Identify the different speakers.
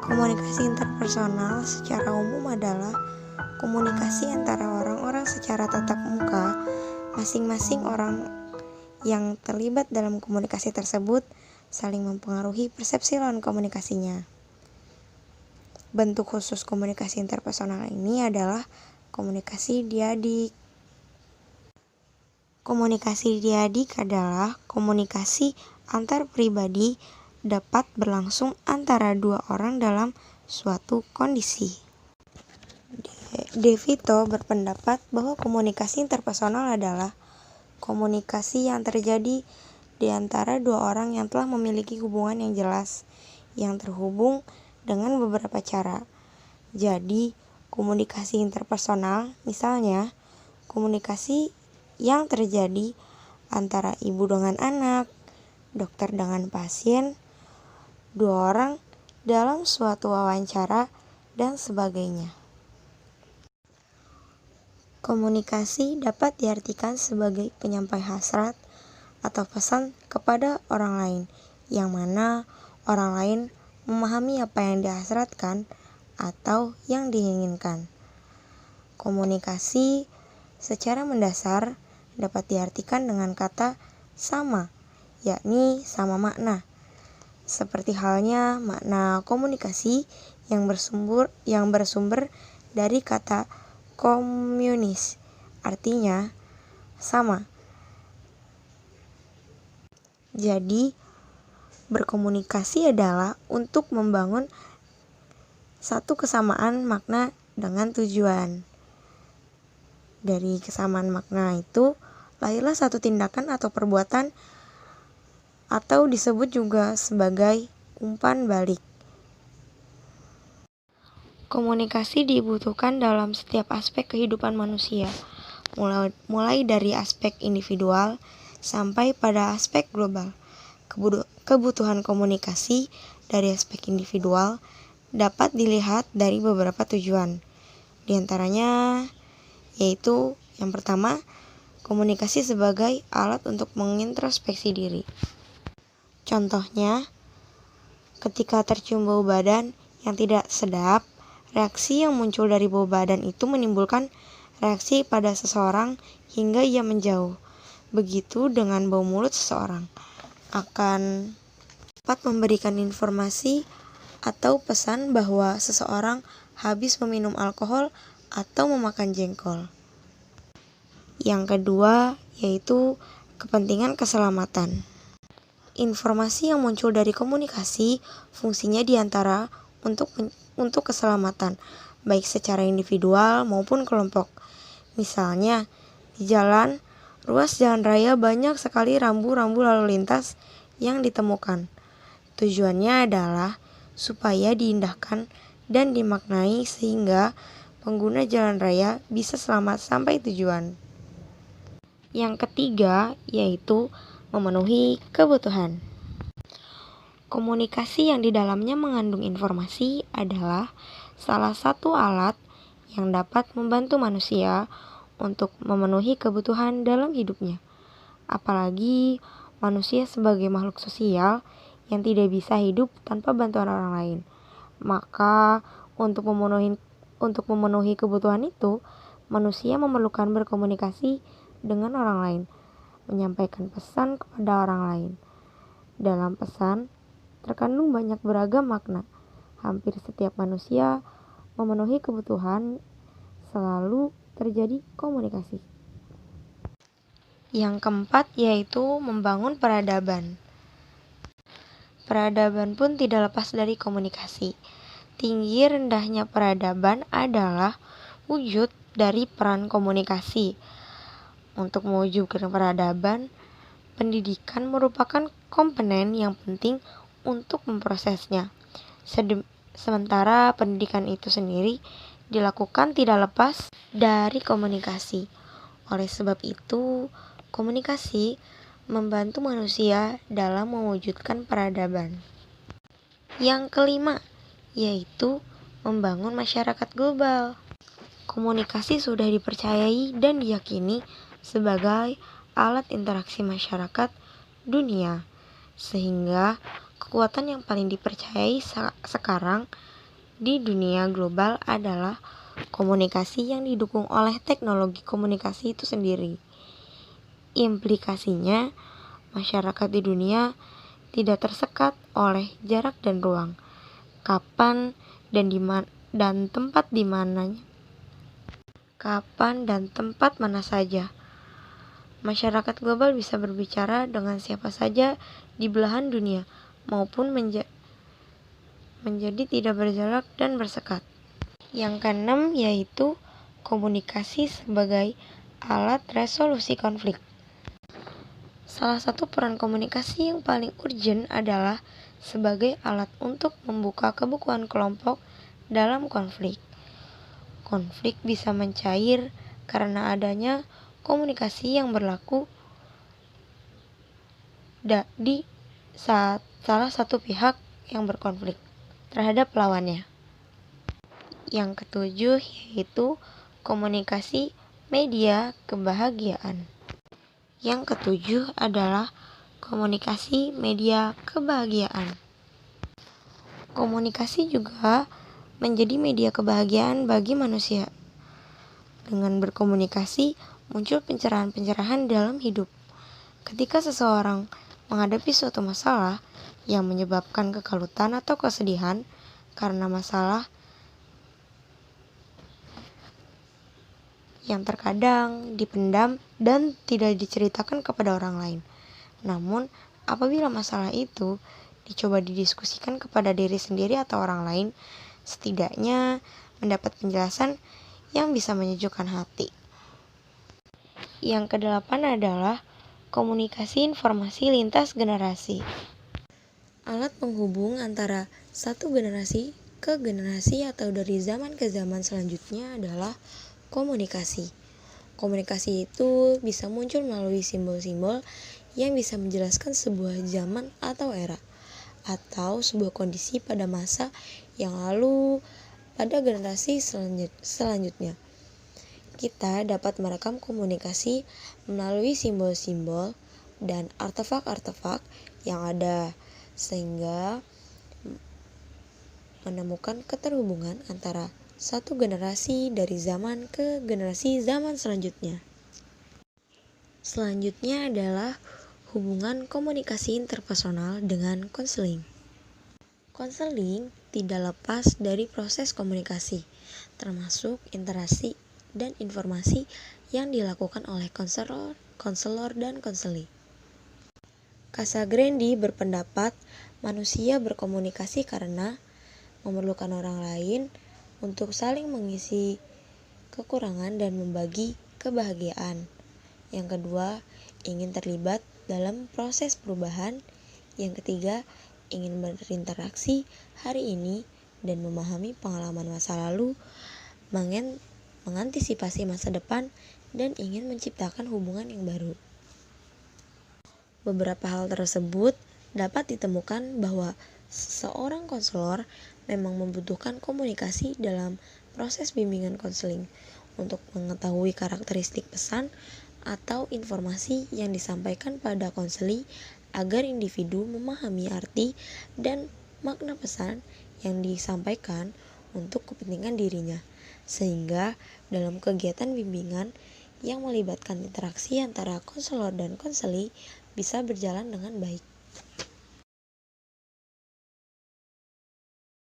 Speaker 1: Komunikasi interpersonal secara umum adalah komunikasi antara orang-orang secara tatap muka. Masing-masing orang yang terlibat dalam komunikasi tersebut saling mempengaruhi persepsi lawan komunikasinya. Bentuk khusus komunikasi interpersonal ini adalah komunikasi diadik. Komunikasi diadik adalah komunikasi antar pribadi dapat berlangsung antara dua orang dalam suatu kondisi. De Vito berpendapat bahwa komunikasi interpersonal adalah komunikasi yang terjadi di antara dua orang yang telah memiliki hubungan yang jelas, yang terhubung dengan beberapa cara. Jadi, komunikasi interpersonal, misalnya, komunikasi yang terjadi antara ibu dengan anak, dokter dengan pasien, dua orang dalam suatu wawancara, dan sebagainya. Komunikasi dapat diartikan sebagai penyampaian hasrat atau pesan kepada orang lain, yang mana orang lain memahami apa yang dihasratkan atau yang diinginkan. Komunikasi secara mendasar dapat diartikan dengan kata sama, yakni sama makna. Seperti halnya makna komunikasi yang bersumber dari kata komunis, artinya sama. Jadi, berkomunikasi adalah untuk membangun satu kesamaan makna dengan tujuan. Dari kesamaan makna itu, lahirlah satu tindakan atau perbuatan, atau disebut juga sebagai umpan balik. Komunikasi dibutuhkan dalam setiap aspek kehidupan manusia, mulai dari aspek individual sampai pada aspek global. Kebutuhan komunikasi dari aspek individual dapat dilihat dari beberapa tujuan. Di antaranya yaitu yang pertama, komunikasi sebagai alat untuk mengintrospeksi diri. Contohnya, ketika tercium bau badan yang tidak sedap, reaksi yang muncul dari bau badan itu menimbulkan reaksi pada seseorang hingga ia menjauh. Begitu dengan bau mulut seseorang akan dapat memberikan informasi atau pesan bahwa seseorang habis meminum alkohol atau memakan jengkol. Yang kedua yaitu kepentingan keselamatan. Informasi yang muncul dari komunikasi fungsinya diantara untuk keselamatan, baik secara individual maupun kelompok. Misalnya, di ruas jalan raya banyak sekali rambu-rambu lalu lintas yang ditemukan. Tujuannya adalah supaya diindahkan dan dimaknai sehingga pengguna jalan raya bisa selamat sampai tujuan. Yang ketiga yaitu memenuhi kebutuhan. Komunikasi yang di dalamnya mengandung informasi adalah salah satu alat yang dapat membantu manusia untuk memenuhi kebutuhan dalam hidupnya. Apalagi manusia sebagai makhluk sosial yang tidak bisa hidup tanpa bantuan orang lain. Maka untuk memenuhi kebutuhan itu, manusia memerlukan berkomunikasi dengan orang lain, menyampaikan pesan kepada orang lain. Dalam pesan terkandung banyak beragam makna. Hampir setiap manusia memenuhi kebutuhan selalu terjadi komunikasi. Yang keempat yaitu membangun peradaban. Peradaban pun tidak lepas dari komunikasi. Tinggi rendahnya peradaban adalah wujud dari peran komunikasi. Untuk mewujudkan peradaban, pendidikan merupakan komponen yang penting untuk memprosesnya. Sementara pendidikan itu sendiri dilakukan tidak lepas dari komunikasi. Oleh sebab itu, komunikasi membantu manusia dalam mewujudkan peradaban. Yang kelima, yaitu membangun masyarakat global. Komunikasi sudah dipercayai dan diyakini sebagai alat interaksi masyarakat dunia, sehingga kekuatan yang paling dipercayai sekarang di dunia global adalah komunikasi yang didukung oleh teknologi komunikasi itu sendiri. Implikasinya, masyarakat di dunia tidak tersekat oleh jarak dan ruang, kapan dan tempat mana saja. Masyarakat global bisa berbicara dengan siapa saja di belahan dunia maupun menjadi tidak berjarak dan bersekat. Yang keenam yaitu komunikasi sebagai alat resolusi konflik. Salah satu peran komunikasi yang paling urgent adalah sebagai alat untuk membuka kebukuan kelompok dalam konflik. Konflik bisa mencair karena adanya komunikasi yang berlaku di saat salah satu pihak yang berkonflik terhadap lawannya. Yang ketujuh yaitu komunikasi media kebahagiaan. Yang ketujuh adalah komunikasi media kebahagiaan. Komunikasi juga menjadi media kebahagiaan bagi manusia. Dengan berkomunikasi muncul pencerahan-pencerahan dalam hidup. Ketika seseorang menghadapi suatu masalah yang menyebabkan kekalutan atau kesedihan karena masalah yang terkadang dipendam dan tidak diceritakan kepada orang lain. Namun, apabila masalah itu dicoba didiskusikan kepada diri sendiri atau orang lain, setidaknya mendapat penjelasan yang bisa menyejukkan hati. Yang kedelapan adalah komunikasi informasi lintas generasi. Alat penghubung antara satu generasi ke generasi atau dari zaman ke zaman selanjutnya adalah komunikasi. Komunikasi itu bisa muncul melalui simbol-simbol yang bisa menjelaskan sebuah zaman atau era, atau sebuah kondisi pada masa yang lalu pada generasi selanjutnya. Kita dapat merekam komunikasi melalui simbol-simbol dan artefak-artefak yang ada, sehingga menemukan keterhubungan antara satu generasi dari zaman ke generasi zaman selanjutnya. Selanjutnya adalah hubungan komunikasi interpersonal dengan konseling. Konseling tidak lepas dari proses komunikasi, termasuk interaksi dan informasi yang dilakukan oleh konselor dan konseli. Casagrande berpendapat manusia berkomunikasi karena memerlukan orang lain untuk saling mengisi kekurangan dan membagi kebahagiaan. Yang kedua, ingin terlibat dalam proses perubahan. Yang ketiga, ingin berinteraksi hari ini dan memahami pengalaman masa lalu, mengantisipasi masa depan, dan ingin menciptakan hubungan yang baru. Beberapa hal tersebut dapat ditemukan bahwa seorang konselor memang membutuhkan komunikasi dalam proses bimbingan konseling untuk mengetahui karakteristik pesan atau informasi yang disampaikan pada konseli agar individu memahami arti dan makna pesan yang disampaikan untuk kepentingan dirinya, sehingga dalam kegiatan bimbingan yang melibatkan interaksi antara konselor dan konseli bisa berjalan dengan baik.